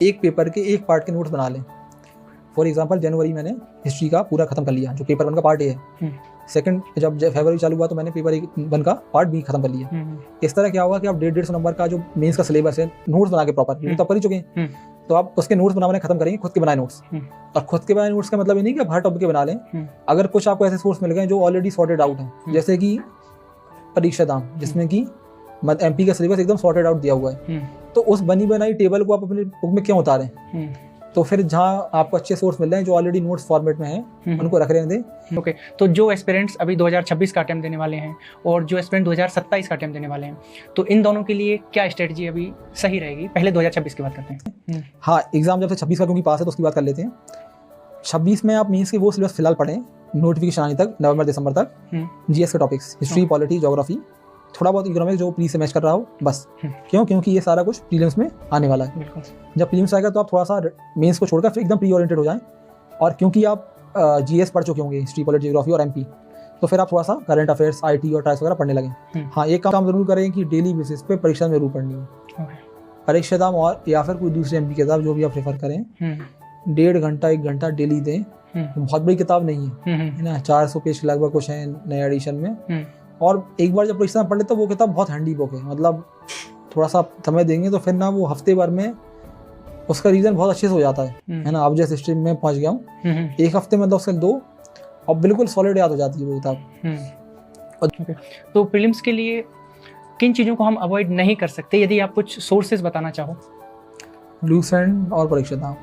एक पेपर के एक पार्ट के नोट्स बना लें। फॉर एग्जांपल जनवरी मैंने हिस्ट्री का पूरा खत्म कर लिया, जो पेपर 1 का पार्ट ए है। सेकंड जब फरवरी चालू हुआ तो मैंने पेपर 1 का पार्ट बी खत्म कर लिया। इस तरह क्या होगा कि आप 150 नंबर का जो मेंस का सिलेबस है नोट्स बना के प्रॉपर तो कर ही चुके हैं, तो आप उसके नोट्स बनाने खत्म करेंगे, खुद के बनाए नोट्स। और खुद के बनाए नोट्स का मतलब ये नहीं कि आप हर टॉपिक के बना लें। अगर कुछ आपको ऐसे सोर्स मिल गए जो ऑलरेडी सॉर्टेड आउट हैं, जैसे कि परीक्षा दाम, जिसमें कि एमपी का सिलेबस एकदम सॉर्टेड आउट दिया हुआ है, तो उस बनी बनाई टेबल को आप अपने बुक में क्यों उतारें? तो फिर जहाँ आपको अच्छे सोर्स मिल रहे हैं जो ऑलरेडी नोट्स फॉर्मेट में हैं, उनको रख रहे दें। ओके, तो जो एस्पिरेंट्स अभी 2026 का अटेम्प्ट देने वाले हैं और जो एस्पिरेंट 2027 का अटेम्प्ट देने वाले हैं, तो इन दोनों के लिए क्या स्ट्रेटजी अभी सही रहेगी? पहले 2026 की बात करते हैं। हाँ, एग्जाम जब से 26 का क्योंकि पास है तो उसकी बात कर लेते हैं। 26 में आप मीन्स के वो सिलेबस फिलहाल पढ़ें, नोटिफिकेशन आने तक, नवंबर दिसंबर तक। जीएस के टॉपिक्स, हिस्ट्री, पॉलिटी, ज्योग्राफी, थोड़ा बहुत इकोनॉमिक्स जो प्री से मैच कर रहा हो, बस। क्यों? क्योंकि ये सारा कुछ प्रीलिम्स में आने वाला है। जब प्रीलिम्स आएगा तो आप थोड़ा सा मेंस को छोड़कर फिर एकदम प्री ओरिएंटेड हो जाएं। और क्योंकि आप जीएस पढ़ चुके होंगे, हिस्ट्री, पॉलिटी, ज्योग्राफी और एमपी, तो फिर आप थोड़ा सा करंट अफेयर्स, आईटी और ट्राइल्स वगैरह पढ़ने लगें। हाँ, एक काम जरूर करें कि डेली बेसिस पे परीक्षा में जरूर पढ़नी है। परीक्षाधाम और या फिर कोई दूसरी एमपी किताब जो भी आप प्रेफर करें, 1.5 घंटा 1 घंटा डेली दें। बहुत बड़ी किताब नहीं है ना, 400 पेज के लगभग कुछ है नए एडिशन में। और एक बार जब परीक्षा में पढ़ ले तो वो किताब बहुत हैंडी बुक है, मतलब थोड़ा सा समय देंगे तो फिर ना वो हफ्ते भर में उसका रीजन बहुत अच्छे से हो जाता है ना। अब जैसे हिस्ट्री में पहुंच गया हूँ, एक हफ्ते में 2 से 2 और बिल्कुल सॉलिड याद हो जाती है वो किताब। तो प्रीलिम्स के लिए किन चीज़ों को हम अवॉइड नहीं कर सकते, यदि आप कुछ सोर्सेज बताना चाहो? लूसेंट और परीक्षाधाम।